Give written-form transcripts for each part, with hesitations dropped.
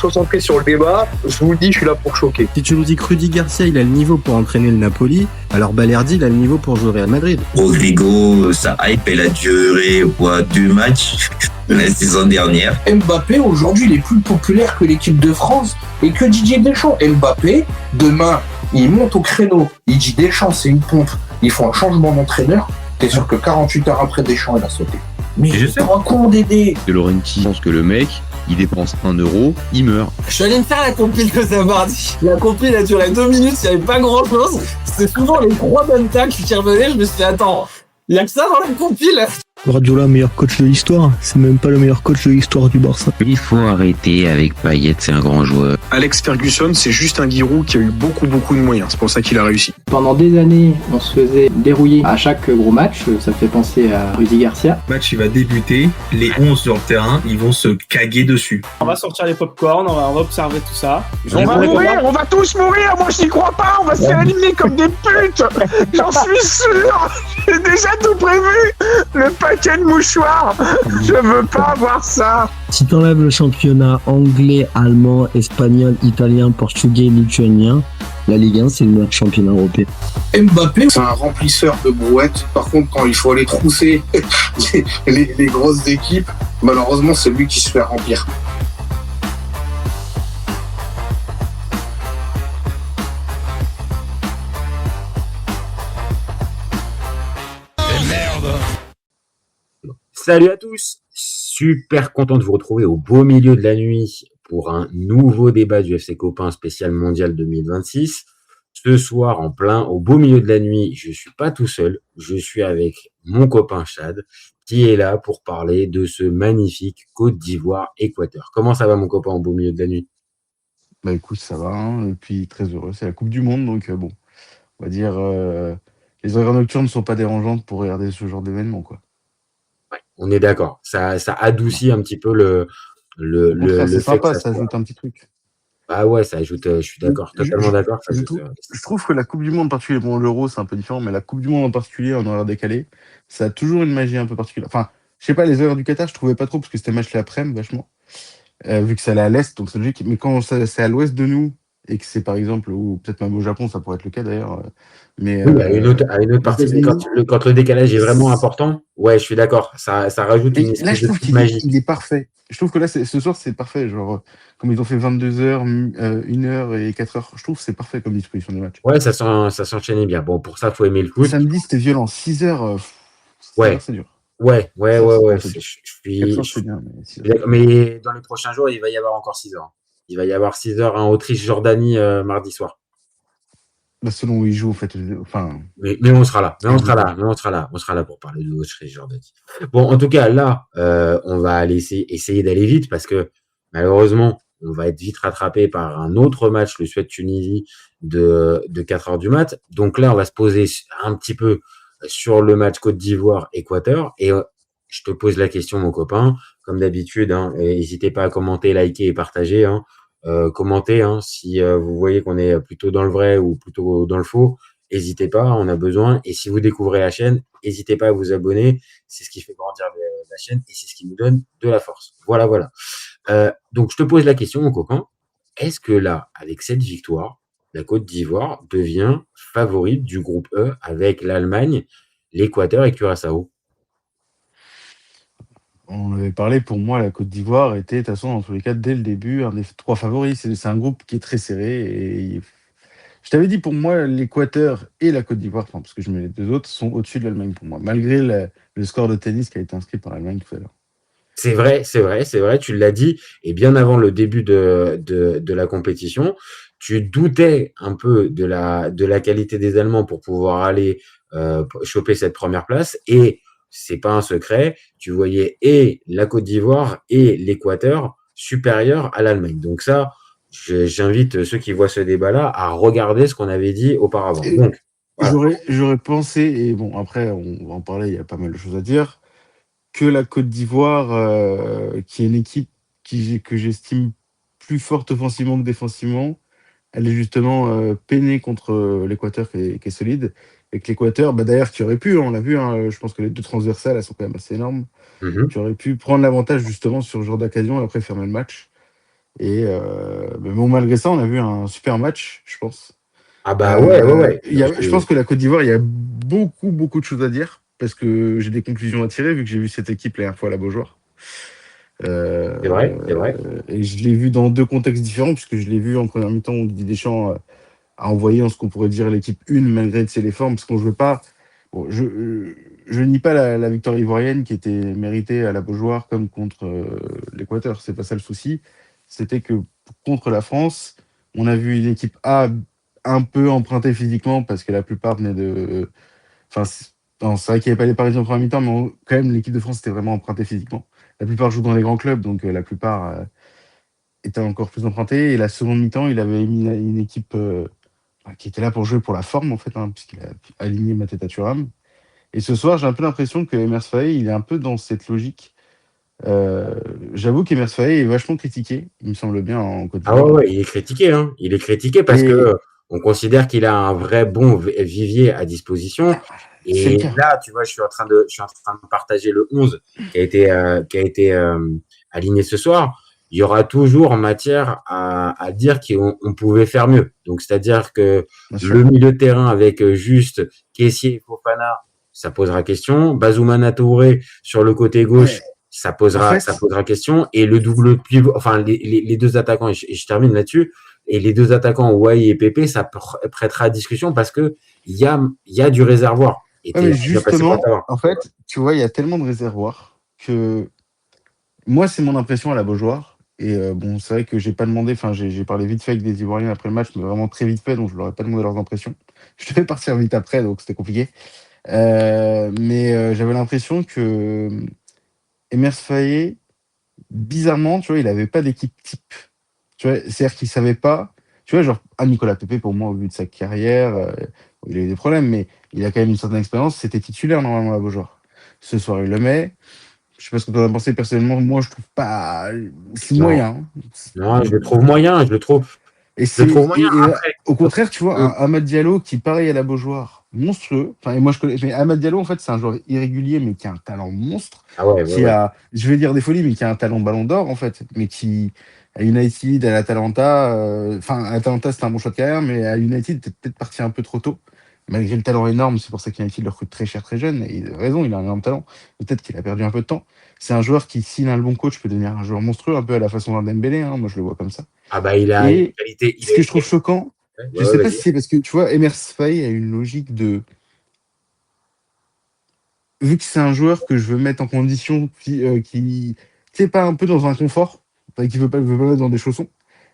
concentré sur le débat, je vous le dis, je suis là pour choquer. Si tu nous dis que Rudy Garcia, il a le niveau pour entraîner le Napoli, alors Balerdi, il a le niveau pour jouer au Real Madrid. Rodrigo, sa hype, elle a duré 2 matchs la saison dernière. Mbappé, aujourd'hui, il est plus populaire que l'équipe de France et que Didier Deschamps. Mbappé, demain, il monte au créneau. Il dit Deschamps, c'est une pompe. Ils font un changement d'entraîneur. T'es sûr que 48 heures après, Deschamps, il a sauté. Mais je sais. un con Dédé. De Laurenti pense que le mec, il dépense 1 euro, il meurt. Je suis allé me faire la compile que ça mardi. La compile a duré 2 minutes, il n'y avait pas grand chose. C'était souvent les 3 bonnes tacles qui revenaient. Je me suis dit, attends, il y a que ça dans la compile. Guardiola, meilleur coach de l'histoire. C'est même pas le meilleur coach de l'histoire du Barça. Il faut arrêter avec Payet, c'est un grand joueur. Alex Ferguson, c'est juste un Giroud qui a eu beaucoup de moyens. C'est pour ça qu'il a réussi. Pendant des années, on se faisait dérouiller à chaque gros match. Ça fait penser à Rudy Garcia. Le match, il va débuter. Les 11 sur le terrain, ils vont se caguer dessus. On va sortir les pop-corn, on va observer tout ça. On va tous mourir. Moi, je n'y crois pas. On va se faire éliminer comme des putes. J'en suis sûr. J'ai déjà tout prévu. Le paquet de mouchoirs. Je veux pas voir ça. Si t'enlèves le championnat anglais, allemand, espagnol, italien, portugais, lituanien, la Ligue 1, c'est le meilleur championnat européen. Mbappé, c'est un remplisseur de brouettes. Par contre, quand il faut aller trousser les grosses équipes, malheureusement, c'est lui qui se fait remplir. Salut à tous, super content de vous retrouver au beau milieu de la nuit pour un nouveau débat du FC Copain spécial mondial 2026. Ce soir, au beau milieu de la nuit, je suis pas tout seul, je suis avec mon copain Chad qui est là pour parler de ce magnifique Côte d'Ivoire-Équateur. Comment ça va mon copain au beau milieu de la nuit? Bah écoute, ça va, hein, et puis très heureux, c'est la Coupe du Monde, donc bon, on va dire les horaires nocturnes ne sont pas dérangeantes pour regarder ce genre d'événement, quoi. Ouais, on est d'accord. Ça adoucit un petit peu le c'est fait sympa, que ça ajoute un petit truc. Ah ouais, ça ajoute. Je suis d'accord, totalement d'accord. Je trouve que la Coupe du Monde en particulier, bon, l'Euro c'est un peu différent, mais la Coupe du Monde en particulier en horaire décalé, ça a toujours une magie un peu particulière. Enfin, je sais pas, les horaires du Qatar, je trouvais pas trop parce que c'était match l'après-midi vachement, vu que ça allait à l'est, donc c'est logique. Mais quand c'est à l'ouest de nous et que c'est par exemple, ou peut-être même au Japon, ça pourrait être le cas d'ailleurs. Mais oui, à une autre partie, quand le décalage est vraiment important, ouais, je suis d'accord. Ça rajoute une espèce de magie. Il est parfait. Je trouve que là, ce soir, c'est parfait. Genre, comme ils ont fait 22h, 1h et 4h, je trouve que c'est parfait comme disposition de match. Ouais, ça s'enchaînait bien. Bon, pour ça, il faut aimer le foot. Samedi, c'était violent. 6h, ouais. C'est dur. Ouais. Je suis bien, mais dans les prochains jours, il va y avoir encore 6h. Il va y avoir 6h en Autriche-Jordanie mardi soir. Bah, selon où ils jouent, en fait. Enfin... Mais on sera là. On sera là pour parler de l'Autriche-Jordanie. Bon, en tout cas, là, on va aller essayer d'aller vite parce que malheureusement, on va être vite rattrapé par un autre match, le Suède-Tunisie, de 4h du mat. Donc là, on va se poser un petit peu sur le match Côte d'Ivoire-Équateur. Et je te pose la question, mon copain, comme d'habitude, n'hésitez pas à commenter, liker et partager. Commentez si vous voyez qu'on est plutôt dans le vrai ou plutôt dans le faux, n'hésitez pas, on a besoin. Et si vous découvrez la chaîne, n'hésitez pas à vous abonner, c'est ce qui fait grandir la chaîne et c'est ce qui nous donne de la force. Voilà. Donc je te pose la question, mon copain, est-ce que là, avec cette victoire, la Côte d'Ivoire devient favorite du groupe E avec l'Allemagne, l'Équateur et Curaçao? On avait parlé, pour moi, la Côte d'Ivoire était, de toute façon, dans tous les cas, dès le début, un des 3 favoris. C'est un groupe qui est très serré. Et je t'avais dit, pour moi, l'Équateur et la Côte d'Ivoire, parce que je mets les 2 autres, sont au-dessus de l'Allemagne pour moi, malgré le score de tennis qui a été inscrit par l'Allemagne tout à l'heure. C'est vrai, tu l'as dit. Et bien avant le début de la compétition, tu doutais un peu de la qualité des Allemands pour pouvoir aller choper cette première place. Et c'est pas un secret, tu voyais et la Côte d'Ivoire et l'Équateur supérieurs à l'Allemagne. Donc ça, j'invite ceux qui voient ce débat-là à regarder ce qu'on avait dit auparavant. Donc, voilà. J'aurais pensé, et bon, après, on va en parler, il y a pas mal de choses à dire, que la Côte d'Ivoire, qui est une équipe que j'estime plus forte offensivement que défensivement, elle est justement peinée contre l'Équateur qui est solide. Et que l'Équateur, d'ailleurs, qui aurait pu, on l'a vu, je pense que les 2 transversales, elles sont quand même assez énormes, qui aurait pu prendre l'avantage justement sur ce genre d'occasion et après fermer le match. Et mais bon, malgré ça, on a vu un super match, je pense. Ah bah ouais. Je pense que la Côte d'Ivoire, il y a beaucoup de choses à dire parce que j'ai des conclusions à tirer vu que j'ai vu cette équipe la dernière fois à la Beaujoire. C'est vrai. Et je l'ai vu dans deux contextes différents puisque je l'ai vu en première mi-temps où Didier Deschamps a envoyé en ce qu'on pourrait dire l'équipe 1 malgré les formes parce qu'on jouait pas. Bon, je nie pas la victoire ivoirienne qui était méritée à la Beaujoire comme contre l'Équateur. C'est pas ça le souci. C'était que contre la France, on a vu une équipe A un peu empruntée physiquement parce que la plupart venaient de. Enfin, c'est vrai qu'il n'y avait pas les Parisiens en première mi-temps, mais quand même, l'équipe de France était vraiment empruntée physiquement. La plupart jouent dans les grands clubs, donc la plupart étaient encore plus empruntés. Et la seconde mi-temps, il avait mis une équipe qui était là pour jouer pour la forme, en fait, puisqu'il a aligné Mateta Thuram. Et ce soir, j'ai un peu l'impression que Emers Faé, il est un peu dans cette logique. J'avoue qu'Emers Faé est vachement critiqué, il me semble bien, en Côte d'Ivoire. Ah ouais, il est critiqué, hein. Il est critiqué parce que on considère qu'il a un vrai bon vivier à disposition. Et là, tu vois, je suis en train de partager le 11 qui a été aligné ce soir. Il y aura toujours matière à dire qu'on pouvait faire mieux. Donc, c'est-à-dire que le milieu de terrain avec juste Kessié et Fofana, ça posera question. Bazoumana Touré sur le côté gauche, ça posera question. Et le double pivot, enfin, les deux attaquants, et je termine là-dessus, et les deux attaquants, Wai et Pépé, ça prêtera à discussion parce que il y a du réservoir. Mais justement, en fait, tu vois, il y a tellement de réservoirs que moi, c'est mon impression à la Beaujoire. Et bon, c'est vrai que j'ai pas demandé, enfin, j'ai parlé vite fait avec des Ivoiriens après le match, mais vraiment très vite fait, donc je leur ai pas demandé leurs impressions. Je devais partir vite après, donc c'était compliqué. Mais j'avais l'impression que Emers Faé, bizarrement, tu vois, il avait pas d'équipe type. Tu vois, c'est-à-dire qu'il savait pas. Tu vois, genre, Nicolas Pepe, pour moi, au vu de sa carrière, il a eu des problèmes, mais il a quand même une certaine expérience. C'était titulaire, normalement, à la Beaujoire. Ce soir, il le met. Je sais pas ce que tu en as pensé personnellement. Moi, je trouve pas. C'est moyen. Non, je le trouve moyen. Au contraire, tu vois, un Amad Diallo qui, pareil à la Beaujoire, monstrueux. Enfin, et moi, je connais. Mais Amad Diallo, en fait, c'est un joueur irrégulier, mais qui a un talent monstre. Je vais dire des folies, mais qui a un talent ballon d'or, en fait. Mais qui, à United, à l'Atalanta, enfin, à l'Atalanta, c'était un bon choix de carrière, mais à United, était peut-être parti un peu trop tôt. Malgré le talent énorme, c'est pour ça qu'United le recrute très cher, très jeune. Et il a raison, il a un énorme talent. Peut-être qu'il a perdu un peu de temps. C'est un joueur qui, s'il a le bon coach, peut devenir un joueur monstrueux, un peu à la façon d'un Dembélé. Moi, je le vois comme ça. Ah bah, il a une qualité. Ce que je trouve choquant, je sais pas si c'est parce que, tu vois, Emers Faé a une logique de. Vu que c'est un joueur que je veux mettre en condition qui tu sais, pas un peu dans un confort, qui veut pas mettre dans des chaussons.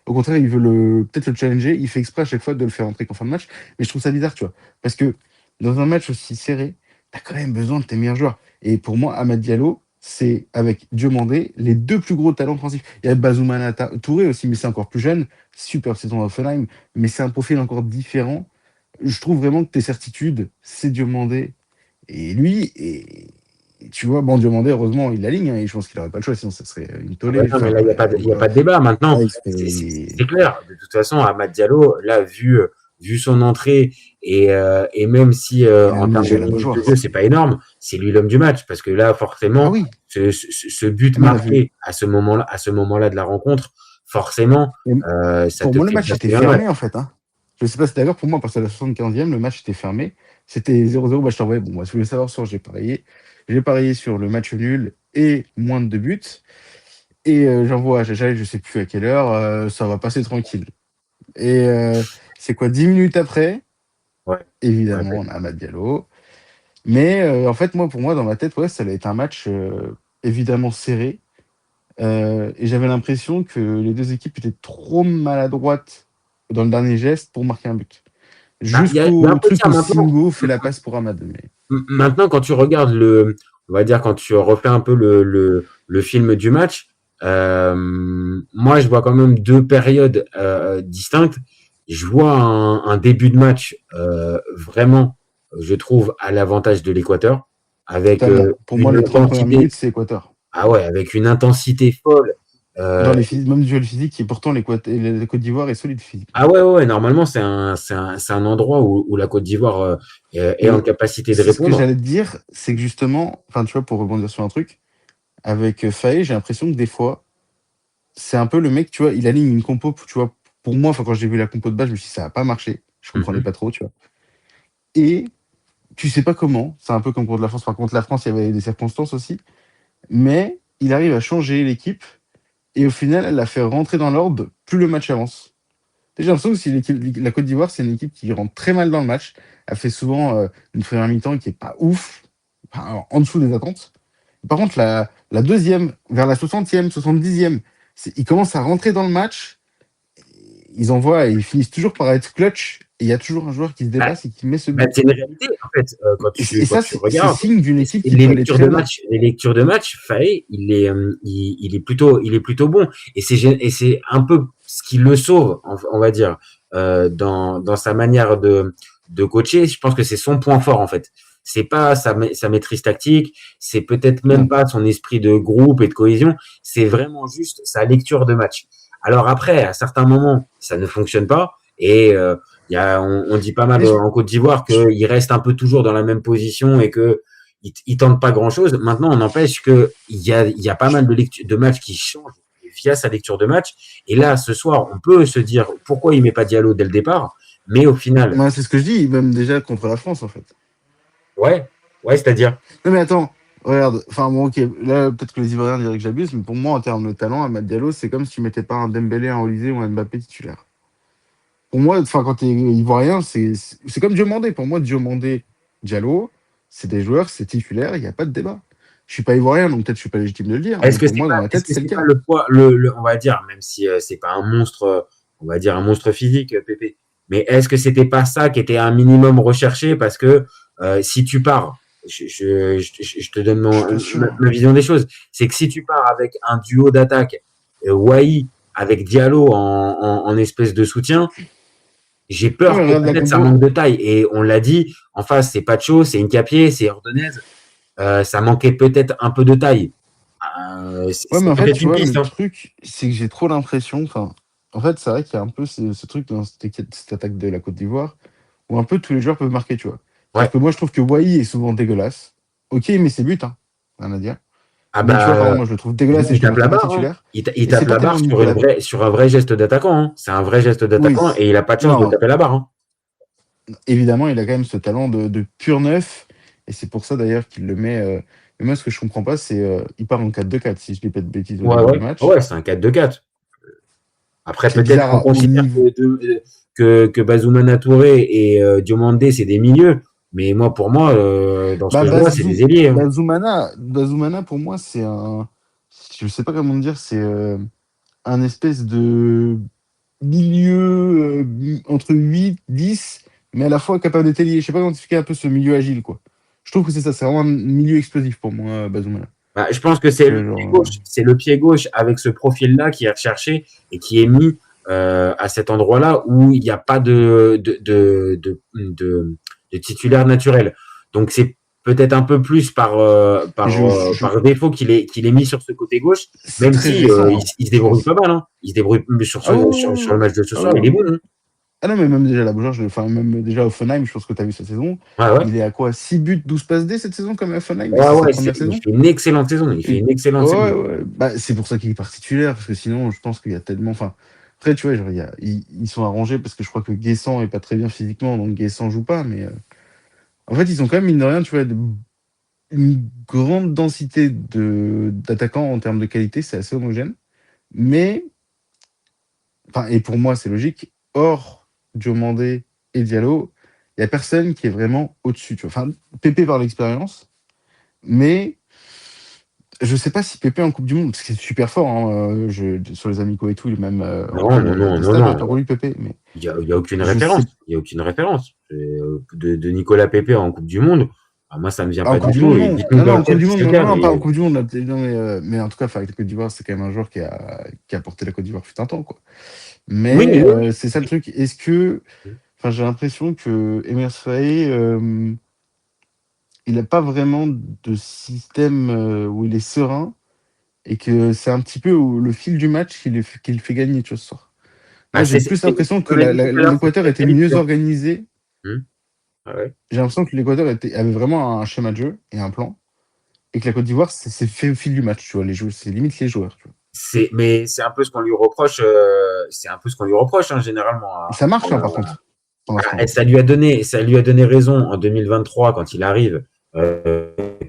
Au contraire, il veut peut-être le challenger. Il fait exprès à chaque fois de le faire entrer qu'en fin de match. Mais je trouve ça bizarre, tu vois. Parce que dans un match aussi serré, t'as quand même besoin de tes meilleurs joueurs. Et pour moi, Amad Diallo, c'est avec Diomandé les deux plus gros talents offensifs. Il y a Bazoumana Touré aussi, mais c'est encore plus jeune. Super saison à Offenheim, mais c'est un profil encore différent. Je trouve vraiment que tes certitudes, c'est Diomandé et lui. Et tu vois, bon, Diomandé, heureusement, il l'aligne, et je pense qu'il n'aurait pas le choix, sinon ça serait une tollée. Non, mais là, il n'y a pas de débat maintenant. C'est clair. De toute façon, Amad Diallo, là, vu son entrée, et même si en termes de jeu, c'est pas énorme, c'est lui l'homme du match. Parce que là, forcément, ce but marqué à ce moment-là de la rencontre, forcément, ça pour moi, le match était fermé, en fait. Je sais pas si d'accord, pour moi, parce que à la 75e, le match était fermé. C'était 0-0. Bah, je t'envoyais. Bon, moi, si vous voulez savoir, sur j'ai parié. J'ai parié sur le match nul et moins de 2 buts. Et j'envoie à Jaja, je sais plus à quelle heure, ça va passer tranquille. Et c'est quoi, 10 minutes après, évidemment, on a Amad Diallo. Mais en fait, pour moi, dans ma tête, ça allait être un match évidemment serré. Et j'avais l'impression que les deux équipes étaient trop maladroites dans le dernier geste pour marquer un but. Jusqu'au truc où Singo fait la passe pour Amad. Maintenant, quand tu regardes on va dire, quand tu refais un peu le film du match, moi, je vois quand même deux périodes distinctes. Je vois un début de match vraiment, je trouve, à l'avantage de l'Équateur. Avec pour moi, les 30 premières minutes, c'est Équateur. Ah ouais, avec une intensité folle. Dans les même duel physique, et pourtant la Côte d'Ivoire est solide physique. Ah ouais, normalement c'est un endroit où la Côte d'Ivoire est en capacité de répondre. Ce que j'allais te dire, c'est que justement, enfin tu vois, pour rebondir sur un truc, avec Faé, j'ai l'impression que des fois, c'est un peu le mec, tu vois, il aligne une compo, tu vois, pour moi, quand j'ai vu la compo de base, je me suis dit, ça va pas marcher. Je comprenais pas trop, tu vois. Et tu sais pas comment, c'est un peu comme contre la France. Par contre, la France, il y avait des circonstances aussi. Mais il arrive à changer l'équipe et au final, elle la fait rentrer dans l'ordre plus le match avance. J'ai l'impression que la Côte d'Ivoire, c'est une équipe qui rentre très mal dans le match. Elle fait souvent une première mi-temps qui est pas ouf, enfin, en dessous des attentes. Par contre, la deuxième, vers la 60e, 70e, ils commencent à rentrer dans le match. Ils envoient et ils finissent toujours par être clutch. Et il y a toujours un joueur qui se dépasse et qui met ce but. C'est une réalité, en fait. Quand tu regardes, c'est signe d'une équipe qui les peut aller lectures très de loin. match, Faé, il est plutôt bon. Et c'est un peu ce qui le sauve, on va dire, dans sa manière de coacher. Je pense que c'est son point fort, en fait. C'est pas sa maîtrise tactique, c'est peut-être même pas son esprit de groupe et de cohésion, c'est vraiment juste sa lecture de match. Alors après, à certains moments, ça ne fonctionne pas, et on dit pas mal en Côte d'Ivoire qu'il reste un peu toujours dans la même position et que il tente pas grand chose. Maintenant, on n'empêche que il y a pas mal de matchs qui changent via sa lecture de match. Et là, ce soir, on peut se dire pourquoi il met pas Diallo dès le départ, mais au final. Ouais, c'est ce que je dis, même déjà contre la France, en fait. Ouais, c'est-à-dire. Non, mais attends, regarde, enfin bon, ok, là, peut-être que les Ivoiriens diraient que j'abuse, mais pour moi, en termes de talent, Amad Diallo, c'est comme si tu mettais pas un Dembélé, un Olysée ou un Mbappé titulaire. Pour moi, enfin, quand tu es Ivoirien, c'est comme Diomandé. Pour moi, Diomandé, Diallo, c'est des joueurs, c'est titulaire, il n'y a pas de débat. Je suis pas Ivoirien, donc peut-être je suis pas légitime de le dire. Est-ce que pour moi, dans ma tête, c'est le cas. Le poids, on va dire, même si c'est pas un monstre, on va dire un monstre physique, Pépé. Mais est-ce que c'était pas ça qui était un minimum recherché? Parce que si tu pars, je te donne ma vision des choses, c'est que si tu pars avec un duo d'attaque, Wai avec Diallo en espèce de soutien, j'ai peur que peut-être ça manque de taille. Et on l'a dit, en face, c'est Pacho, c'est Incapié, c'est Ordonez. Ça manquait peut-être un peu de taille. Ouais, mais en fait, tu vois, le truc, c'est que j'ai trop l'impression, en fait, c'est vrai qu'il y a un peu ce truc dans cette attaque de la Côte d'Ivoire, où un peu tous les joueurs peuvent marquer, tu vois. Parce que moi, je trouve que Wai est souvent dégueulasse. Ok, mais c'est but, hein, rien à dire. Ah mais tu vois, par exemple, moi, je le trouve dégueulasse et je le trouve pas titulaire. Il tape la barre sur un vrai geste d'attaquant. Hein. C'est un vrai geste d'attaquant et il a pas de chance de taper la barre. Hein. Évidemment, il a quand même ce talent de pur neuf. Et c'est pour ça, d'ailleurs, qu'il le met... Mais moi, ce que je comprends pas, c'est il part en 4-2-4, si je dis pas de bêtises au début du match. Ouais, c'est un 4-2-4. Après, peut-être qu'on considère que Bazoumana Touré et Diomandé, c'est des milieux. Mais moi, pour moi, dans ce jeu-là, c'est des ailiers. Hein. Bazoumana, pour moi, c'est un... Je sais pas comment dire, c'est un espèce de milieu entre 8, 10, mais à la fois capable d'être ailier. Je sais pas comment expliquer un peu ce milieu agile, quoi. Je trouve que c'est ça, c'est vraiment un milieu explosif pour moi, Bazoumana. Je pense que c'est le pied gauche avec ce profil-là qui est recherché et qui est mis à cet endroit-là où il n'y a pas de titulaire naturel. Donc c'est peut-être un peu plus par défaut qu'il est mis sur ce côté gauche, même si il se débrouille pas mal. Hein. Il se débrouille sur le match de ce soir, il est bon. Hein. Ah non, mais même déjà même déjà Offenheim, je pense que tu as vu cette saison. Ouais. Il est à quoi 6 buts, 12 passes D cette saison comme Offenheim. Ouais, il fait une excellente saison. Ouais. Bah, c'est pour ça qu'il est pas titulaire, parce que sinon, je pense qu'il y a tellement. Enfin, après, tu vois, ils sont arrangés parce que je crois que Guessant est pas très bien physiquement, donc Guessant joue pas, mais en fait, ils ont quand même, mine de rien, tu vois, une grande densité d'attaquants en termes de qualité, c'est assez homogène. Mais, et pour moi, c'est logique, hors Diomandé et Diallo, il n'y a personne qui est vraiment au-dessus. Tu vois. Enfin, Pépé par l'expérience, mais je ne sais pas si Pépé en Coupe du Monde, parce que c'est super fort, hein, sur les amicaux et tout, il est même... non. Pépé, mais il n'y a aucune référence. Il n'y a aucune référence. De Nicolas Pépé en Coupe du Monde, moi, ça ne me vient pas du tout. Non, en Coupe du Monde, pas en Coupe du Monde. Mais en tout cas, avec la Côte d'Ivoire, c'est quand même un joueur qui a porté la Côte d'Ivoire fut un temps, quoi. Mais c'est ça le truc. Est-ce que... j'ai l'impression que Emers Faé, il n'a pas vraiment de système où il est serein et que c'est un petit peu le fil du match qui le fait gagner, tu vois, ce soir. Moi, j'ai plus l'impression que l'Équateur était mieux organisé. J'ai l'impression que l'Équateur avait vraiment un schéma de jeu et un plan et que la Côte d'Ivoire, c'est fait au fil du match, tu vois. C'est limite les joueurs, tu vois. Mais c'est un peu ce qu'on lui reproche. Hein, généralement. Ça marche, par contre. Ça lui a donné raison en 2023 quand il arrive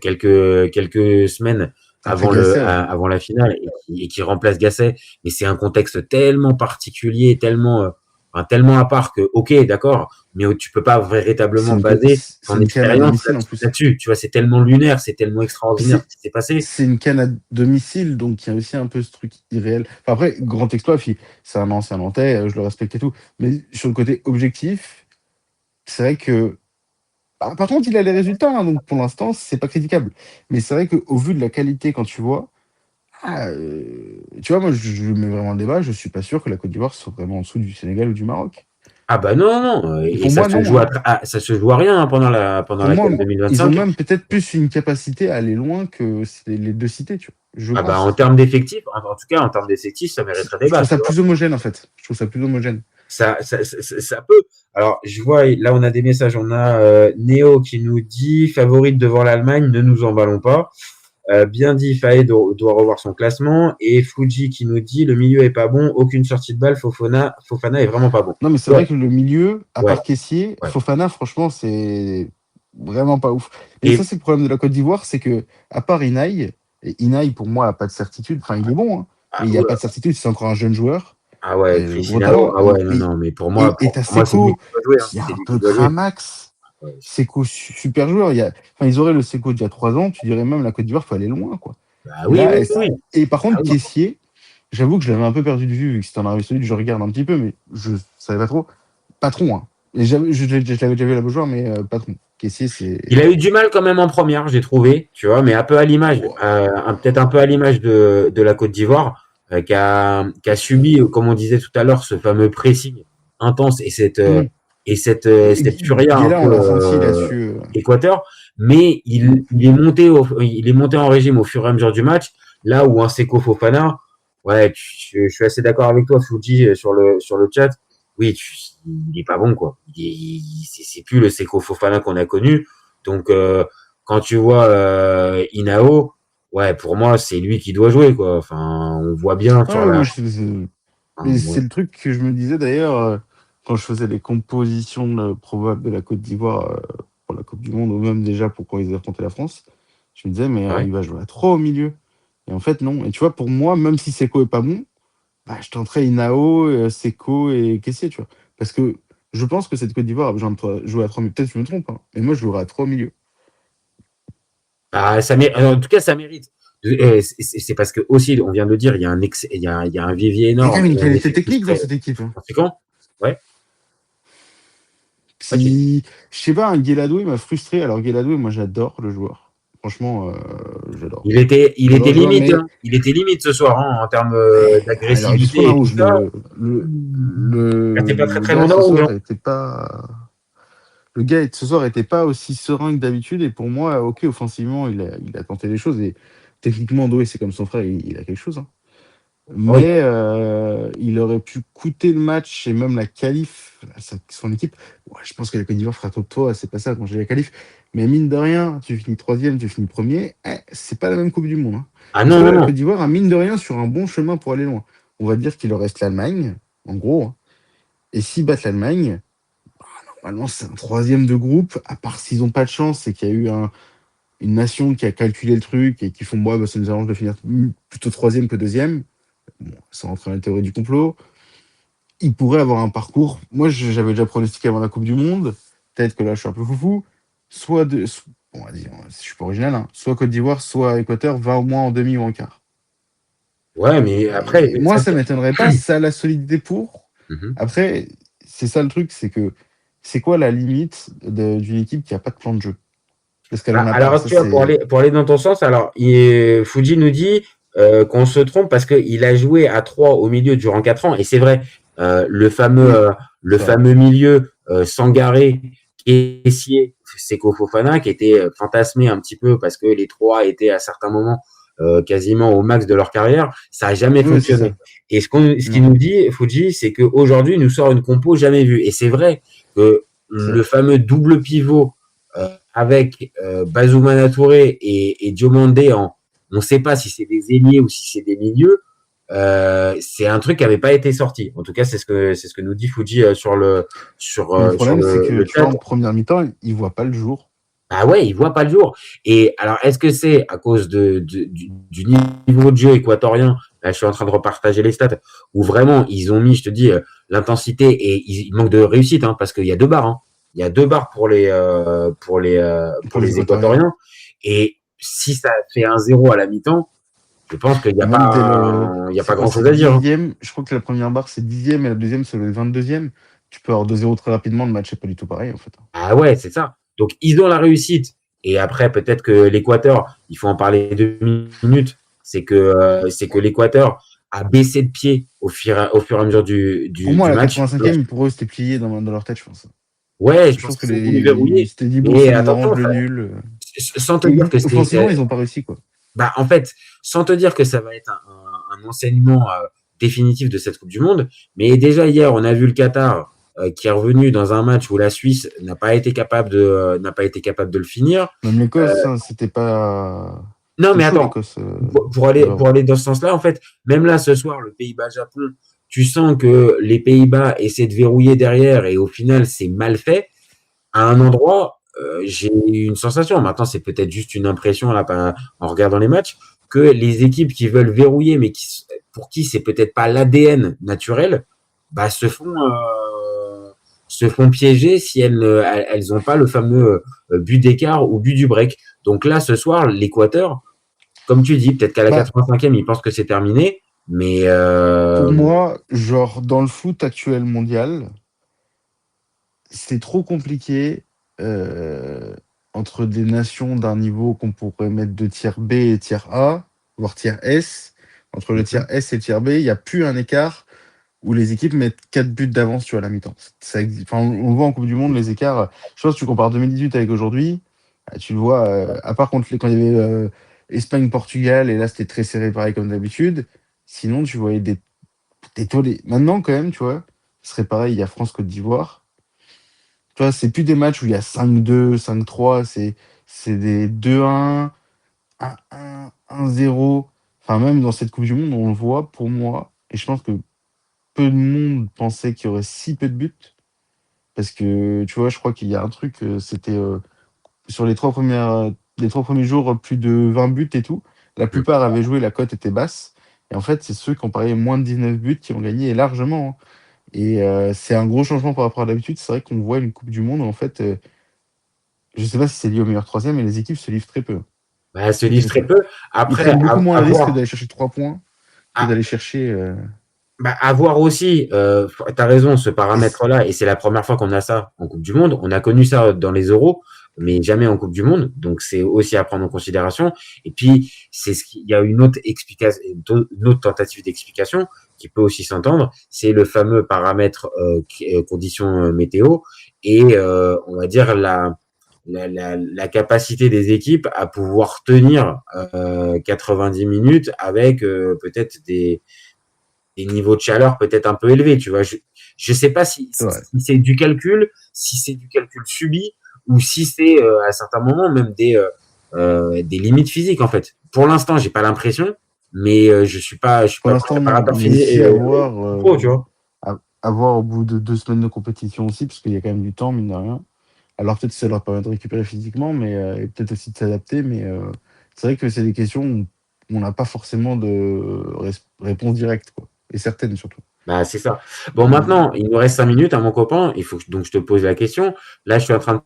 quelques semaines avant la finale et qui remplace Gasset. Mais c'est un contexte tellement particulier, tellement à part que, ok, d'accord, mais tu peux pas véritablement baser ton expérience là-dessus. Tu vois, c'est tellement lunaire, c'est tellement extraordinaire ce qui s'est passé. C'est une canne à domicile, donc il y a aussi un peu ce truc irréel. Enfin, après, grand exploit, c'est un ancien Nantais, je le respecte et tout. Mais sur le côté objectif, c'est vrai que. Par contre, il a les résultats, hein, donc pour l'instant, c'est pas critiquable. Mais c'est vrai qu'au vu de la qualité, quand tu vois. Tu vois, moi, je mets vraiment le débat. Je suis pas sûr que la Côte d'Ivoire soit vraiment en dessous du Sénégal ou du Maroc. Ah bah non. Et ça se joue à rien pendant la Coupe 2025. Ils ont même peut-être plus une capacité à aller loin que les deux cités, tu vois. Bah en termes d'effectifs, en tout cas, en termes d'effectifs, ça mériterait débat. Je trouve ça plus homogène, en fait. Je trouve ça plus homogène. Ça peut. Alors, je vois, là, on a des messages. On a Néo qui nous dit favorite devant l'Allemagne, ne nous emballons pas. Bien dit, Faye doit revoir son classement. Et Fuji qui nous dit le milieu est pas bon, aucune sortie de balle, Fofana est vraiment pas bon. Non, mais c'est vrai que le milieu, à part Kessié, Fofana, franchement, c'est vraiment pas ouf. Et ça, c'est le problème de la Côte d'Ivoire, c'est que, à part Inaï, et Inaï, pour moi, a pas de certitude. Enfin, il est bon, hein, mais il n'y a pas de certitude, c'est encore un jeune joueur. Ah ouais, non, mais pour moi, et t'as Seko, il y a un peu de Ramax. Seko, super joueur. Ils auraient le Seko d'il y a 3 ans, tu dirais même la Côte d'Ivoire, il faut aller loin, quoi. Bah oui. Et par contre, Kessié, j'avoue que je l'avais un peu perdu de vue, vu que c'était en Arabie Saoudite, je regarde un petit peu, mais je savais pas trop. Patron, hein. Et je l'avais déjà vu à la Beaujoire, mais patron. Kessié, c'est. Il a eu du mal quand même en première, j'ai trouvé, tu vois, mais un peu à l'image, peut-être un peu à l'image de la Côte d'Ivoire, qui a subi, comme on disait tout à l'heure, ce fameux pressing intense et cette furia un peu Équateur, mais il est monté en régime au fur et à mesure du match, là où un Seko Fofana, je suis assez d'accord avec toi, Fuji, sur le chat, oui, il est pas bon, quoi. C'est plus le Seko Fofana qu'on a connu, donc quand tu vois Inao, pour moi, c'est lui qui doit jouer, quoi. Enfin, on voit bien c'est le truc que je me disais d'ailleurs quand je faisais les compositions probables de la Côte d'Ivoire pour la Coupe du Monde, ou même déjà pour quand ils affrontaient la France. Je me disais, mais il va jouer à 3 au milieu. Et en fait, non. Et tu vois, pour moi, même si Seko est pas bon, je tenterais Inao, Seko et Kessié, tu vois. Parce que je pense que cette Côte d'Ivoire a besoin de jouer à 3 milieux. Peut-être que je me trompe, hein, mais moi, je jouerais à 3 au milieu. En tout cas, ça mérite. C'est parce que aussi, on vient de le dire, il y a un vivier énorme. Il y a quand même une qualité technique dans cette équipe. Conséquent. Je sais pas, un Guéladoué m'a frustré. Alors Guéladoué, moi j'adore le joueur. Franchement, j'adore. Il était limite. Il était limite ce soir en termes d'agressivité. C'était pas très loin. Le gars ce soir était pas aussi serein que d'habitude. Et pour moi, ok, offensivement, il a tenté les choses. Et techniquement, Doué, c'est comme son frère, il a quelque chose. Hein. Mais il aurait pu coûter le match et même la qualif à son équipe. Je pense que la Côte d'Ivoire fera top 3, c'est pas ça quand j'ai la qualif. Mais mine de rien, tu finis 3e, tu finis 1er, c'est pas la même Coupe du Monde. Hein. Ah non. La Côte d'Ivoire a mine de rien sur un bon chemin pour aller loin. On va dire qu'il leur reste l'Allemagne, en gros. Hein. Et s'ils battent l'Allemagne, normalement c'est un 3e de groupe, à part s'ils n'ont pas de chance, c'est qu'il y a eu une nation qui a calculé le truc et qui font ça nous arrange de finir plutôt 3e que 2e. Bon, sans rentrer dans la théorie du complot, il pourrait avoir un parcours. Moi, j'avais déjà pronostiqué avant la Coupe du Monde. Peut-être que là, je suis un peu foufou. On va dire, je suis pas original, hein, soit Côte d'Ivoire, soit Équateur, va au moins en demi ou en quart. Ouais, mais après. Moi, ça m'étonnerait pas. Ça a la solidité pour. Après, c'est ça le truc, c'est que c'est quoi la limite d'une équipe qui a pas de plan de jeu? Parce qu'elle en a alors, pas. Tu vois, pour aller dans ton sens, alors, Fuji nous dit. Qu'on se trompe parce qu'il a joué à 3 au milieu durant 4 ans et c'est vrai, le fameux milieu Sangaré, Kessié, Seko Fofana qui était fantasmé un petit peu parce que les 3 étaient à certains moments quasiment au max de leur carrière, ça a jamais fonctionné. Et ce qu'il nous dit, Fuji, c'est qu'aujourd'hui il nous sort une compo jamais vue et c'est vrai que le fameux double pivot avec Bazoumana Touré et Diomandé on ne sait pas si c'est des ailiers ou si c'est des milieux. c'est un truc qui n'avait pas été sorti. En tout cas, c'est ce que nous dit Fuji sur Le problème, c'est que le tu vois, chat. en première mi-temps, il voit pas le jour. Ah ouais, il voit pas le jour. Et alors, est-ce que c'est à cause du niveau de jeu équatorien? Là, je suis en train de repartager les stats où vraiment ils ont mis, je te dis, l'intensité et il manque de réussite, hein, parce qu'il y a 2 barres. Hein. Il y a 2 barres pour les Équatoriens. Et si ça fait 1-0 à la mi-temps, je pense qu'il n'y a pas grand-chose à dire. Je crois que la première barre, c'est 10e et la deuxième, c'est le 22e. Tu peux avoir 2-0 très rapidement, le match n'est pas du tout pareil, en fait. Ah ouais, c'est ça. Donc, ils ont la réussite. Et après, peut-être que l'Équateur, il faut en parler 2 minutes, c'est que l'Équateur a baissé de pied au fur et à mesure du Pour moi, du la match. 85e, pour eux, c'était plié dans leur tête, je pense. Ouais, je pense que c'est verrouillé. C'était dit, bon, Et ça nous attention, arrange le nul. sans te dire que c'est... Offensivement, ils n'ont pas réussi, quoi. Bah, en fait, sans te dire que ça va être un enseignement définitif de cette Coupe du Monde, mais déjà hier, on a vu le Qatar qui est revenu dans un match où la Suisse n'a pas été capable de le finir. Même l'Écosse, c'était pas. Non, mais chaud, attends, l'Écosse, pour aller dans ce sens-là, en fait, même là, ce soir, le Pays-Bas-Japon, tu sens que les Pays-Bas essaient de verrouiller derrière et au final, c'est mal fait. À un endroit, j'ai eu une sensation, maintenant, c'est peut-être juste une impression là, en regardant les matchs, que les équipes qui veulent verrouiller, mais pour qui c'est peut-être pas l'ADN naturel, bah, se font piéger si elles n'ont pas le fameux but d'écart ou but du break. Donc là, ce soir, l'Équateur, comme tu dis, peut-être qu'à la 85e, ils pensent que c'est terminé, mais... Pour moi, genre, dans le foot actuel mondial, c'est trop compliqué entre des nations d'un niveau qu'on pourrait mettre de tiers B et tiers A, voire tiers S. Entre le tiers S et le tiers B, il n'y a plus un écart où les équipes mettent 4 buts d'avance à la mi-temps. On voit en Coupe du Monde les écarts. Je pense que tu compares 2018 avec aujourd'hui, tu le vois, à part quand il y avait Espagne-Portugal, et là c'était très serré pareil comme d'habitude. Sinon, tu voyais des tollés. Maintenant, quand même, tu vois, ce serait pareil, il y a France-Côte d'Ivoire. Tu vois, c'est plus des matchs où il y a 5-2, 5-3, c'est des 2-1, 1-1, 1-0. Enfin, même dans cette Coupe du Monde, on le voit, pour moi, et je pense que peu de monde pensait qu'il y aurait si peu de buts. Parce que, tu vois, je crois qu'il y a un truc, c'était sur les 3 premiers jours, plus de 20 buts et tout. La plupart avaient joué, la cote était basse. Et en fait, c'est ceux qui ont parié moins de 19 buts qui ont gagné, et largement. Hein. Et c'est un gros changement par rapport à d'habitude. C'est vrai qu'on voit une Coupe du Monde où, en fait, je sais pas si c'est lié au meilleur troisième, mais les équipes se livrent très peu. Bah, elles se livrent très peu. Après, ils prennent beaucoup moins le risque d'aller chercher 3 points que d'aller chercher... Bah, à voir aussi, t'as raison, ce paramètre-là, et c'est la première fois qu'on a ça en Coupe du Monde. On a connu ça dans les Euros, mais jamais en Coupe du Monde. Donc, c'est aussi à prendre en considération. Et puis, il y a une autre explication, une autre tentative d'explication qui peut aussi s'entendre. C'est le fameux paramètre conditions météo et, on va dire, la capacité des équipes à pouvoir tenir 90 minutes avec peut-être des niveaux de chaleur peut-être un peu élevés, tu vois. Je sais pas si c'est du calcul, si c'est du calcul subi, ou si c'est à certains moments même des limites physiques en fait. Pour l'instant, j'ai pas l'impression, mais je suis pas préparateur physique tu vois. À voir au bout de 2 semaines de compétition aussi, parce qu'il y a quand même du temps, mine de rien. Alors peut-être que ça leur permet de récupérer physiquement, mais et peut-être aussi de s'adapter, mais c'est vrai que c'est des questions où on n'a pas forcément de réponse directe, quoi. Et certaines surtout. Bah, c'est ça. Bon, maintenant, il nous reste 5 minutes à mon copain. Il faut donc je te pose la question. Là, je suis en train de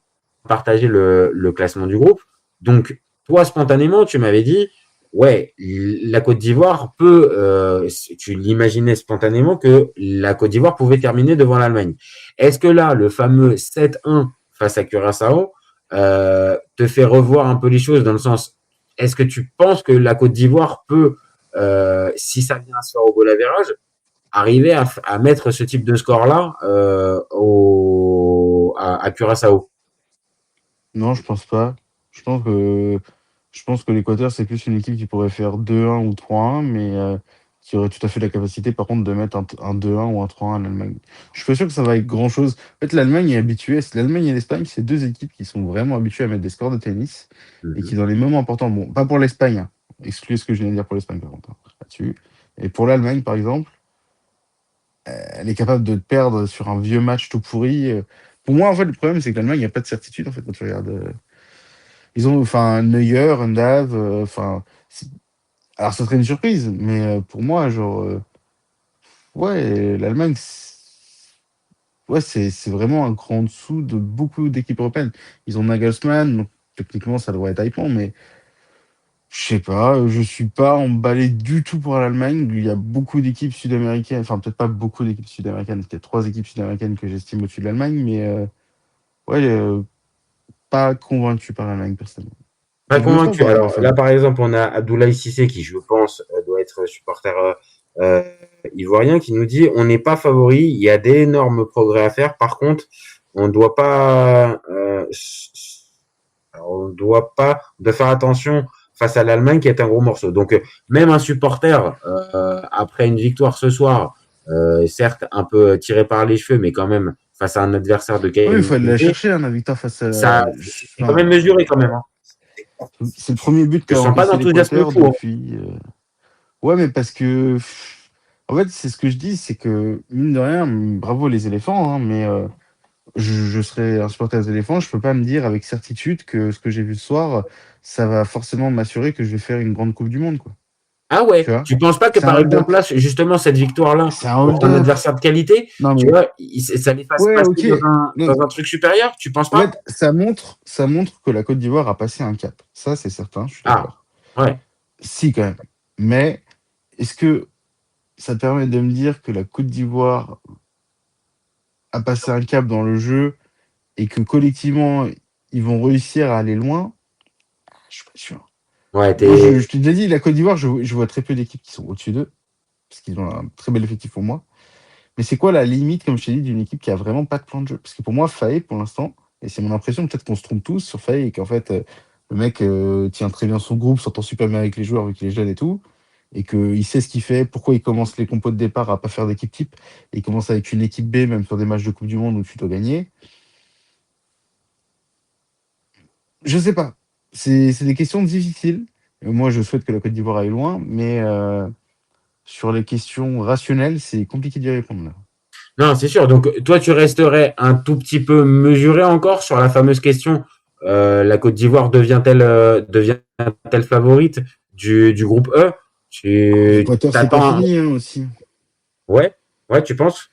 partager le classement du groupe. Donc, toi, spontanément, tu m'avais dit, ouais, la Côte d'Ivoire peut, tu l'imaginais spontanément que la Côte d'Ivoire pouvait terminer devant l'Allemagne. Est-ce que là, le fameux 7-1 face à Curaçao te fait revoir un peu les choses dans le sens, est-ce que tu penses que la Côte d'Ivoire peut, si ça vient à se faire au goal average, arriver à mettre ce type de score-là à Curaçao? Non, je pense pas. Je pense que l'Équateur, c'est plus une équipe qui pourrait faire 2-1 ou 3-1, mais qui aurait tout à fait la capacité, par contre, de mettre un 2-1 ou un 3-1 à l'Allemagne. Je suis pas sûr que ça va être grand-chose. En fait, l'Allemagne est habituée. L'Allemagne et l'Espagne, c'est 2 équipes qui sont vraiment habituées à mettre des scores de tennis et qui, dans les moments importants, bon, pas pour l'Espagne, hein. Excluez ce que je viens de dire pour l'Espagne, par contre, hein, là-dessus. Et pour l'Allemagne, par exemple, elle est capable de perdre sur un vieux match tout pourri. Pour moi, en fait, le problème, c'est que l'Allemagne, il n'y a pas de certitude, en fait, quand tu regardes. Ils ont, enfin, Neuer, Undav, alors, ça serait une surprise, mais pour moi, genre, ouais, l'Allemagne, ouais, c'est vraiment un cran en dessous de beaucoup d'équipes européennes. Ils ont Nagelsmann, donc techniquement, ça devrait être hypant, mais je sais pas, je suis pas emballé du tout pour l'Allemagne. Il y a beaucoup d'équipes sud-américaines, enfin, peut-être pas beaucoup d'équipes sud-américaines, peut-être 3 équipes sud-américaines que j'estime au-dessus de l'Allemagne, mais ouais, pas convaincu par l'Allemagne, personnellement. Pas Je me trompe, convaincu. hein, Alors Fab. là, par exemple, on a Abdoulaye Cissé qui, je pense, doit être supporter ivoirien, qui nous dit on n'est pas favori, il y a d'énormes progrès à faire. Par contre, on doit pas, on doit faire attention face à l'Allemagne qui est un gros morceau. Donc même un supporter après une victoire ce soir, certes un peu tiré par les cheveux, mais quand même face à un adversaire de Oui, il faut aller la qualité, chercher, hein, la victoire face à. ça c'est quand même mesuré quand même. Hein. C'est le premier but Je qu'a sens pas encaissé d'enthousiasme l'Équateur fou. Hein. depuis. Ouais, mais parce que. En fait, c'est ce que je dis, c'est que, mine de rien, bravo les éléphants, hein, mais je serais un supporter des éléphants, je peux pas me dire avec certitude que ce que j'ai vu ce soir, ça va forcément m'assurer que je vais faire une grande Coupe du Monde, quoi. Ah ouais, Tu vois, tu penses pas que c'est par un hold-up. exemple là, justement cette victoire-là C'est un contre un hold-up. adversaire de qualité, Non, tu mais. vois, ça les fasse Ouais, passer ok. Non, dans un truc supérieur, tu penses en pas? fait, ça montre que la Côte d'Ivoire a passé un cap. Ça, c'est certain, je suis Ah, d'accord. ouais. Si, quand même. Mais est-ce que ça te permet de me dire que la Côte d'Ivoire a passé un cap dans le jeu et que collectivement, ils vont réussir à aller loin? Je suis pas sûr. Ouais, Moi, je te l'ai dit, la Côte d'Ivoire, je vois très peu d'équipes qui sont au-dessus d'eux, parce qu'ils ont un très bel effectif pour moi. Mais c'est quoi la limite, comme je t'ai dit, d'une équipe qui a vraiment pas de plan de jeu? Parce que pour moi, Faé, pour l'instant, et c'est mon impression, peut-être qu'on se trompe tous sur Faé, et qu'en fait, le mec tient très bien son groupe, s'entend super bien avec les joueurs, vu qu'il est jeune et tout, et qu'il sait ce qu'il fait, pourquoi il commence les compos de départ à pas faire d'équipe type, et il commence avec une équipe B, même sur des matchs de Coupe du Monde où tu dois gagner. Je sais pas. C'est des questions difficiles. Moi, je souhaite que la Côte d'Ivoire aille loin, mais sur les questions rationnelles, c'est compliqué d'y répondre là. Non, c'est sûr. Donc toi, tu resterais un tout petit peu mesuré encore sur la fameuse question la Côte d'Ivoire devient-elle favorite du groupe E? L'Équateur, c'est pas T'attends. fini hein, aussi. Ouais, tu penses?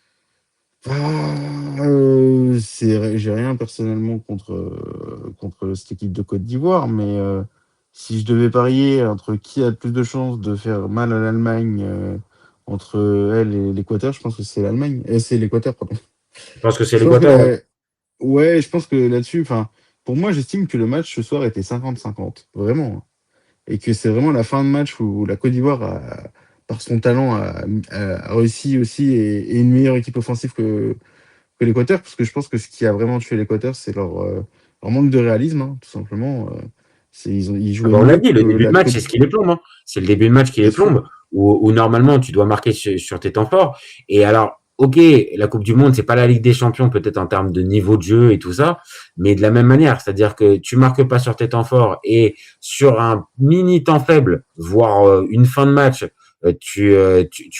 J'ai rien personnellement contre cette équipe de Côte d'Ivoire, mais si je devais parier entre qui a le plus de chances de faire mal à l'Allemagne entre elle et l'Équateur, je pense que c'est l'Allemagne. C'est l'Équateur, pardon. Je pense que c'est Je pense que l'Équateur. ouais, je pense que là-dessus, pour moi, j'estime que le match ce soir était 50-50, vraiment. Hein. Et que c'est vraiment la fin de match où la Côte d'Ivoire, par son talent, a réussi aussi et une meilleure équipe offensive que l'Équateur, parce que je pense que ce qui a vraiment tué l'Équateur, c'est leur manque de réalisme, hein, tout simplement. Ils jouaient On l'a mieux dit, le que début de la match, Côte. c'est ce qui les plombe. Hein. C'est le début de match qui les plombe, où normalement tu dois marquer sur tes temps forts. Et alors, ok, la Coupe du Monde, c'est pas la Ligue des Champions, peut-être en termes de niveau de jeu et tout ça, mais de la même manière, c'est-à-dire que tu marques pas sur tes temps forts et sur un mini temps faible, voire une fin de match, tu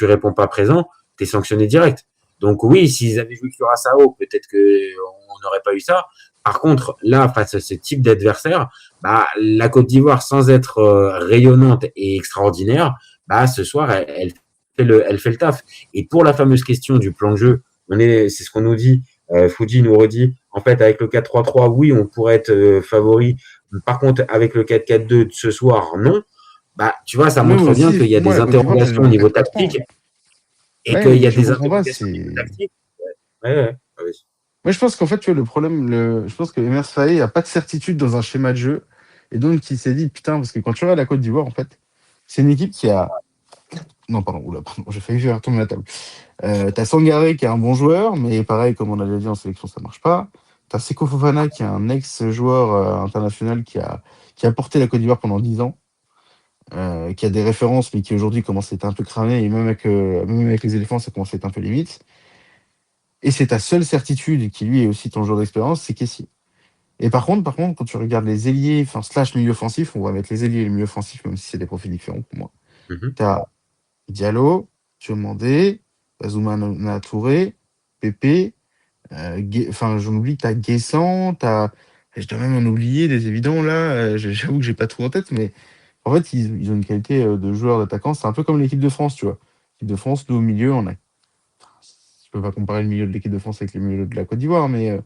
réponds pas présent, t'es sanctionné direct. Donc oui, s'ils avaient joué Curaçao, peut-être que on n'aurait pas eu ça. Par contre, là, face à ce type d'adversaire, bah, la Côte d'Ivoire, sans être rayonnante et extraordinaire, bah, ce soir, elle fait le taf. Et pour la fameuse question du plan de jeu, c'est ce qu'on nous dit, Fuji nous redit, en fait, avec le 4-3-3, oui, on pourrait être favori. Par contre, avec le 4-4-2 de ce soir, non. Bah, tu vois, ça montre bien qu'il y a des interrogations au niveau tactique et qu'il y a des interrogations au niveau tactique. Ouais. Moi, je pense qu'en fait, tu vois, le problème, je pense que Emers Faé n'a pas de certitude dans un schéma de jeu. Et donc, il s'est dit, putain, parce que quand tu regardes la Côte d'Ivoire, en fait, c'est une équipe qui a. Non, pardon, j'ai failli faire tomber la table. T'as Sangaré qui est un bon joueur, mais pareil, comme on a déjà dit en sélection, ça marche pas. T'as Seko Fofana qui est un ex-joueur international qui a porté la Côte d'Ivoire pendant 10 ans, qui a des références, mais qui aujourd'hui commence à être un peu cramé, et même avec les éléphants, ça commence à être un peu limite. Et c'est ta seule certitude, qui lui est aussi ton joueur d'expérience, c'est Kessie. Et par contre, quand tu regardes les ailiers, slash milieu offensif, on va mettre les ailiers et les milieux offensifs, même si c'est des profils différents pour moi. Mm-hmm. T'as Diallo, Diomandé, Bazoumana Touré, Pépé, enfin, j'en oublie, t'as Guessant, je dois même en oublier des évidents là, j'avoue que j'ai pas tout en tête, mais en fait, ils ont une qualité de joueurs d'attaquants, c'est un peu comme l'équipe de France, tu vois. L'équipe de France, nous au milieu, je peux pas comparer le milieu de l'équipe de France avec le milieu de la Côte d'Ivoire, mais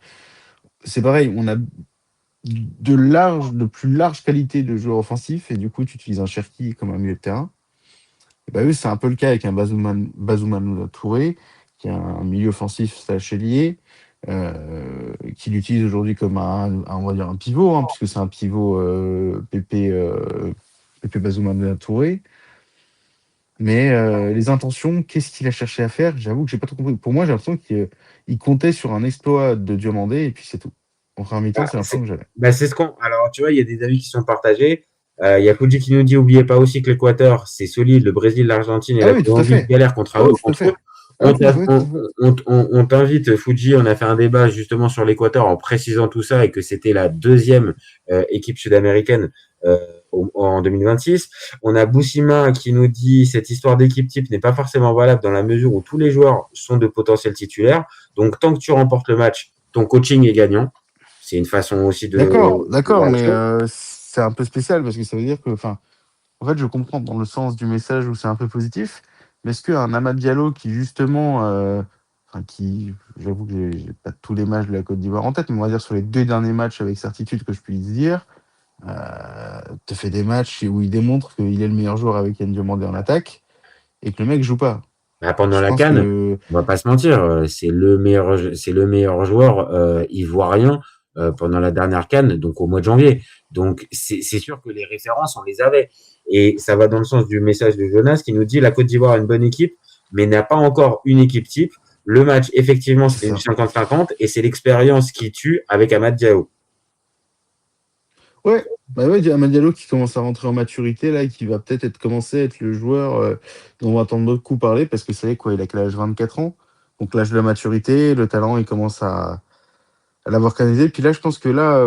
c'est pareil, on a de plus large qualité de joueurs offensifs, et du coup, tu utilises un Cherki comme un milieu de terrain. Et bah, eux, c'est un peu le cas avec un Bazoumana Touré, qui est un milieu offensif slash ailier, qui l'utilise aujourd'hui comme on va dire un pivot, hein, puisque c'est un pivot Pépé Bazoumana Touré. Mais les intentions, qu'est-ce qu'il a cherché à faire? J'avoue que j'ai pas trop compris. Pour moi, j'ai l'impression qu'il comptait sur un exploit de Diomandé, et puis c'est tout. En première mi-temps, c'est l'impression que j'avais. C'est ce qu'on. Alors, tu vois, il y a des avis qui sont partagés. Il y a Fuji qui nous dit, oubliez pas aussi que l'Équateur, c'est solide, le Brésil, l'Argentine et la Colombie galèrent contre eux. On t'invite, Fuji, on a fait un débat justement sur l'Équateur en précisant tout ça et que c'était la deuxième équipe sud-américaine en 2026. On a Boussima qui nous dit cette histoire d'équipe type n'est pas forcément valable dans la mesure où tous les joueurs sont de potentiels titulaires. Donc, tant que tu remportes le match, ton coaching est gagnant. C'est une façon aussi de... D'accord, mais c'est un peu spécial parce que ça veut dire que, en fait, je comprends dans le sens du message où c'est un peu positif, mais est-ce qu'un Amad Diallo qui, justement, j'avoue que j'ai pas tous les matchs de la Côte d'Ivoire en tête, mais on va dire sur les 2 derniers matchs avec certitude que je puisse dire, te fait des matchs où il démontre qu'il est le meilleur joueur avec Yann Diomandé en attaque et que le mec joue pas. Pendant la CAN, on va pas se mentir, c'est le meilleur joueur ivoirien pendant la dernière CAN, donc au mois de janvier. Donc c'est sûr que les références, on les avait. Et ça va dans le sens du message de Jonas qui nous dit la Côte d'Ivoire a une bonne équipe, mais n'a pas encore une équipe type. Le match, effectivement, c'est une 50-50 et c'est l'expérience qui tue avec Amad Diallo. Ouais, Amad Diallo qui commence à rentrer en maturité là, et qui va peut-être commencer à être le joueur dont on va entendre beaucoup parler parce que c'est vrai quoi, il a que l'âge 24 ans, donc l'âge de la maturité, le talent, il commence à l'avoir canalisé. Puis là, je pense que là,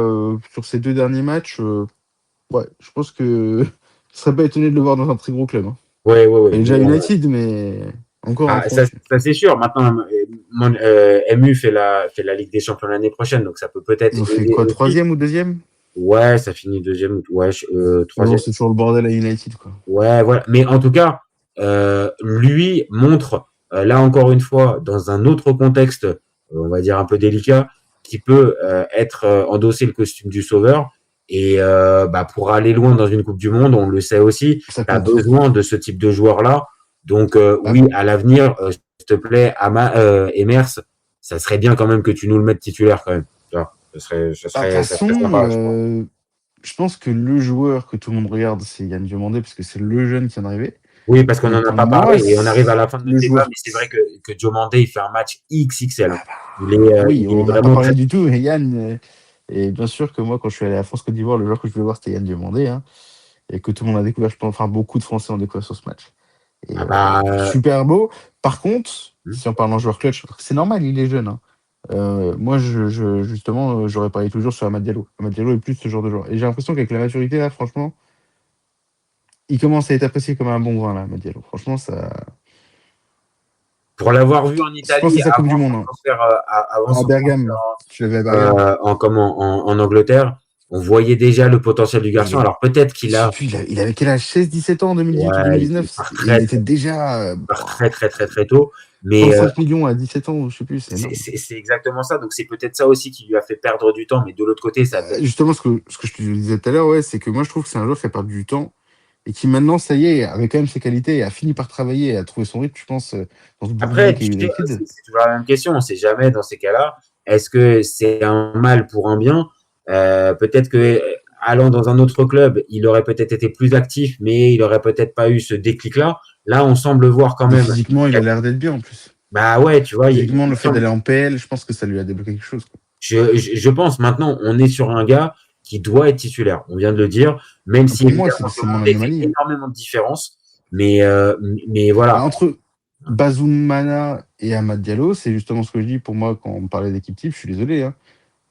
sur ces 2 derniers matchs, je pense que je serais pas étonné de le voir dans un très gros club. Hein. Ouais. Il est déjà United, mais encore. Ça c'est sûr. Maintenant, MU fait la Ligue des Champions l'année prochaine, donc ça peut peut-être. Ils ont fait quoi, 3e ou 2e? Ouais, ça finit 2e. Ouais, 3e. C'est toujours le bordel à United, quoi. Ouais, voilà. Mais en tout cas, lui montre, là encore une fois, dans un autre contexte, on va dire un peu délicat, qui peut endosser le costume du sauveur. Et pour aller loin dans une Coupe du Monde, on le sait aussi, tu as besoin de ce type de joueur-là. Donc oui, à l'avenir, s'il te plaît, Emers, ça serait bien quand même que tu nous le mettes titulaire quand même. Ça serait sympa, je pense que le joueur que tout le monde regarde, c'est Yann Diomandé, parce que c'est le jeune qui vient d'arriver. Oui, parce qu'on n'en a pas parlé et on arrive à la fin de notre débat, mais c'est vrai que Diomandé, il fait un match XXL. On n'a pas parlé du tout, et Yann... Et bien sûr que moi, quand je suis allé à France-Côte d'Ivoire, le joueur que je voulais voir, c'était Yann Diomandé. Hein, et que tout le monde a découvert, je pense, beaucoup de Français ont découvert sur ce match. Et, super beau. Par contre, si on parle d'un joueur clutch, c'est normal, il est jeune. Hein. Moi, justement, j'aurais parlé toujours sur Amad Diallo. Amad Diallo est plus ce genre de joueur. Et j'ai l'impression qu'avec la maturité, là, franchement, il commence à être apprécié comme un bon vin, là, Amad Diallo. Franchement, ça... Pour l'avoir vu en Italie, avant Coupe du Monde, à Bergame, je l'avais à Bergame. En Angleterre, on voyait déjà le potentiel du garçon. Alors peut-être qu'il a... Il avait quel âge, 16-17 ans en 2018 ou 2019 il était déjà... Très tôt. Mais 35 millions à 17 ans, je sais plus. C'est exactement ça. Donc c'est peut-être ça aussi qui lui a fait perdre du temps. Mais de l'autre côté, ça... Justement, ce que je te disais tout à l'heure, c'est que moi je trouve que c'est un joueur qui a perdu du temps et qui maintenant, ça y est, avec quand même ses qualités, a fini par travailler et a trouvé son rythme, je pense, dans ce Après, c'est toujours la même question. On ne sait jamais dans ces cas-là. Est-ce que c'est un mal pour un bien? Peut-être que allant dans un autre club, il aurait peut-être été plus actif, mais il aurait peut-être pas eu ce déclic-là. Là, on semble voir quand même. Physiquement, il a l'air d'être bien en plus. Bah ouais, tu vois. Physiquement, le fait d'aller en PL, je pense que ça lui a débloqué quelque chose. Quoi. Je pense maintenant, on est sur un gars qui doit être titulaire. On vient de le dire, même si moi, c'est mon anomalie. Énormément de différence. Mais voilà. Entre Bazoumana et Amad Diallo, c'est justement ce que je dis pour moi quand on parlait d'équipe type. Je suis désolé. Hein.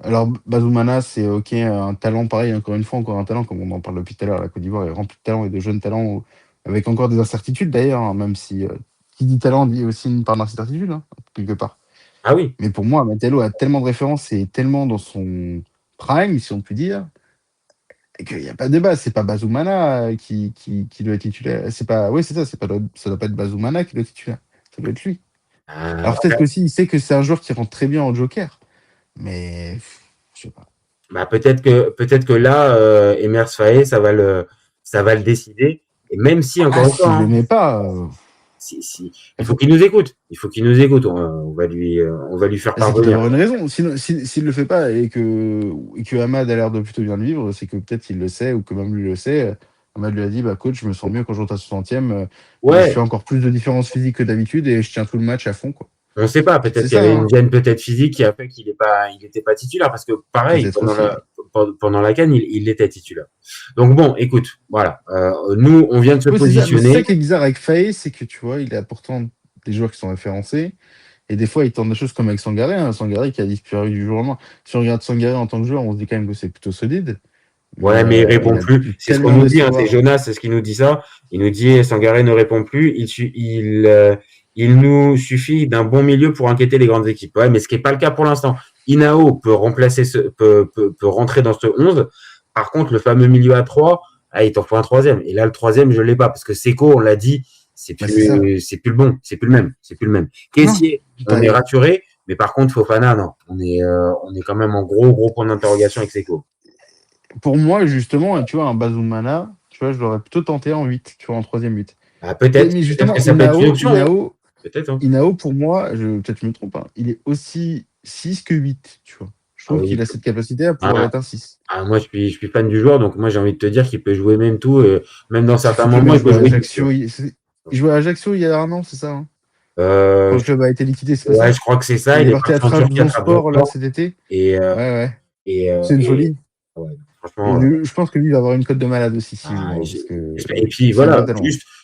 Alors, Bazoumana, c'est ok, un talent pareil, encore une fois, encore un talent, comme on en parle depuis tout à l'heure. La Côte d'Ivoire est remplie de talents et de jeunes talents avec encore des incertitudes d'ailleurs, hein, même si qui dit talent dit aussi une part d'incertitude, hein, quelque part. Ah oui. Mais pour moi, Matello a tellement de références et tellement dans son prime, si on peut dire, qu'il n'y a pas de débat. C'est pas Bazoumana qui doit être titulaire. C'est pas, oui, c'est ça. Ça doit pas être Bazoumana qui doit être titulaire. Ça doit être lui. Alors peut-être qu'aussi, il sait que c'est un joueur qui rentre très bien en Joker, mais je sais pas. Bah peut-être que là, Emers Faé, ça va le décider. Et même si encore une fois, s'il le met pas. Si. Il faut qu'il nous écoute. On va lui faire C'est qu'il doit parvenir. avoir une raison. Sinon, s'il le fait pas et que Hamad a l'air de plutôt bien le vivre, c'est que peut-être il le sait ou que même lui le sait. Hamad lui a dit, bah coach, je me sens mieux quand je rentre à 60e. Ouais. Je fais encore plus de différence physique que d'habitude et je tiens tout le match à fond, quoi. On ne sait pas. Peut-être qu'il y avait une gêne peut-être physique qui a fait qu'il n'était pas titulaire parce que pareil, pendant la CAN, il était titulaire. Donc bon, écoute, voilà. Nous, on vient de se positionner. C'est ça qui est bizarre avec Faye, c'est que tu vois, il a pourtant des joueurs qui sont référencés. Et des fois, il tente des choses comme avec Sangaré. Hein. Sangaré qui a disparu du jour au lendemain. Si on regarde Sangaré en tant que joueur, on se dit quand même que c'est plutôt solide. Ouais, mais il répond plus. C'est ce qu'on nous dit. Hein, c'est Jonas, c'est ce qui nous dit ça. Il nous dit Sangaré ne répond plus. Il nous suffit d'un bon milieu pour inquiéter les grandes équipes. Ouais, mais ce qui n'est pas le cas pour l'instant. Inao peut rentrer dans ce 11. Par contre, le fameux milieu à 3, il t'en faut un troisième. Et là, le troisième, je ne l'ai pas. Parce que Seko, on l'a dit, c'est plus le bon. C'est plus le même. Caissier, on est rassuré. Mais par contre, Fofana, non. On est quand même en gros point d'interrogation avec Seko. Pour moi, justement, tu vois, un Bazoumana, tu vois, je l'aurais plutôt tenté en 8, tu vois, en 3e 8. Ah, peut-être. Mais justement, peut-être que ça peut être une option. Peut-être, hein. Inao, pour moi, peut-être je me trompe, hein, il est aussi 6 que 8, tu vois. Je trouve qu'il a cette capacité à pouvoir être un 6. Moi, je suis fan du joueur, donc moi, j'ai envie de te dire qu'il peut jouer même tout, même dans certains moments, il peut jouer. Il jouait à Ajaccio il y a un an, c'est ça, hein, quand le club a été liquidé, c'est ça. Ouais, je crois que c'est ça. Il est parti à Trabzonspor là cet été. Et c'est une folie. Ouais, franchement, je pense que lui il va avoir une cote de malade aussi. Et puis voilà,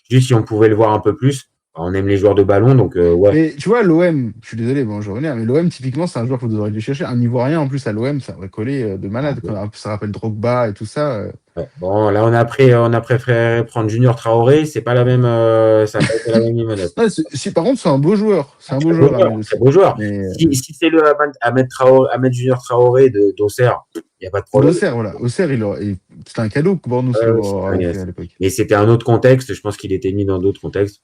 juste si on pouvait le voir un peu plus. On aime les joueurs de ballon, donc ouais. Mais tu vois, l'OM, je suis désolé, bon, je reviens, mais l'OM, typiquement, c'est un joueur que vous auriez dû chercher. Un Ivoirien, en plus, à l'OM, ça aurait collé de malade. Ça rappelle Drogba et tout ça. Ouais. Bon, là, on a préféré prendre Junior Traoré, c'est pas la même, ça n'a pas été la même limonade. Par contre, c'est un beau joueur. C'est un beau joueur. Mais... Si c'est le à mettre Junior Traoré d'Auxerre, il n'y a pas de problème. D'Auxerre, voilà. Auxerre, c'était un cadeau pour nous à l'époque. Mais c'était un autre contexte. Je pense qu'il était mis dans d'autres contextes.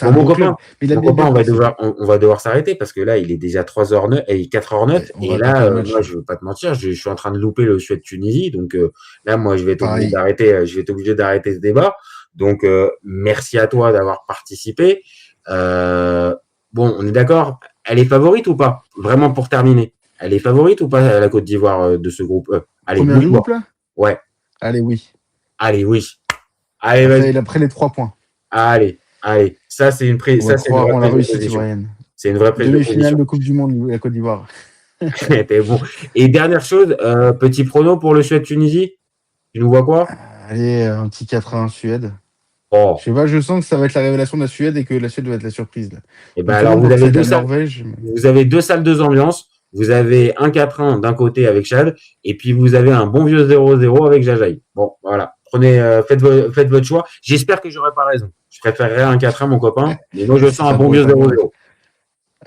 Bon, mon copain, on va devoir s'arrêter parce que là, il est déjà 3h09 et 4h09. Et là, moi, je ne veux pas te mentir, je suis en train de louper le Suède Tunisie. Donc là, moi, je vais être obligé d'arrêter ce débat. Donc, merci à toi d'avoir participé. Bon, on est d'accord. Elle est favorite ou pas? Vraiment pour terminer. Elle est favorite ou pas la Côte d'Ivoire de ce groupe? Allez, premier groupe là? Ouais. Allez, oui. Allez, vas-y. Après les 3 points. Allez, ça c'est une prise. Ça c'est la réussite ivoirienne. C'est une vraie prise de position. Demi-finale de Coupe du Monde, la Côte d'Ivoire. Bon. Et dernière chose, petit prono pour le Suède-Tunisie. Tu nous vois quoi? Allez, un petit 4-1 Suède. Oh. Je sais pas, je sens que ça va être la révélation de la Suède et que la Suède va être la surprise. Là. Et ben alors vous avez deux salles, deux ambiances. Vous avez un 4-1 d'un côté avec Chad, et puis vous avez un bon vieux 0-0 avec Jajaï. Bon, voilà. Faites votre choix. J'espère que j'aurai pas raison. Je préférerais un 4-1, mon copain, mais moi je sens un bon vieux 0-0.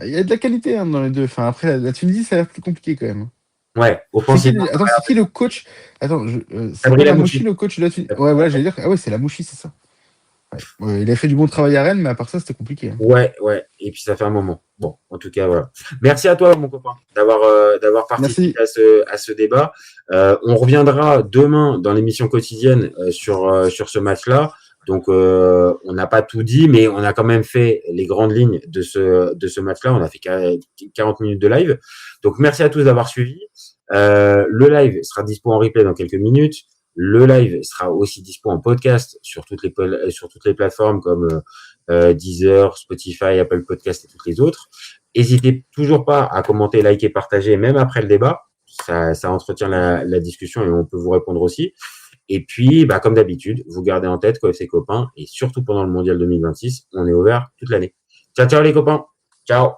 Il y a de la qualité dans les deux. Enfin, après, la Tunisie, ça a l'air plus compliqué quand même. Ouais, offensivement. Attends, c'est qui le coach? Attends, c'est Lamouchi, le coach de la Tunisie. Ouais, voilà, j'allais dire. Ah ouais, c'est Lamouchi, c'est ça. Ouais. Il a fait du bon travail à Rennes, mais à part ça, c'était compliqué. Hein. Ouais. Et puis ça fait un moment. Bon, en tout cas, voilà. Merci à toi, mon copain, d'avoir participé à ce débat. On reviendra demain dans l'émission quotidienne sur ce match-là. Donc, on n'a pas tout dit, mais on a quand même fait les grandes lignes de ce match-là. On a fait 40 minutes de live. Donc, merci à tous d'avoir suivi. Le live sera dispo en replay dans quelques minutes. Le live sera aussi dispo en podcast sur toutes les plateformes comme Deezer, Spotify, Apple Podcast et toutes les autres. N'hésitez toujours pas à commenter, liker, partager, même après le débat. Ça entretient la discussion et on peut vous répondre aussi. Et puis, comme d'habitude, vous gardez en tête qu'OFC Copain, et surtout pendant le Mondial 2026, on est ouvert toute l'année. Ciao les copains. Ciao.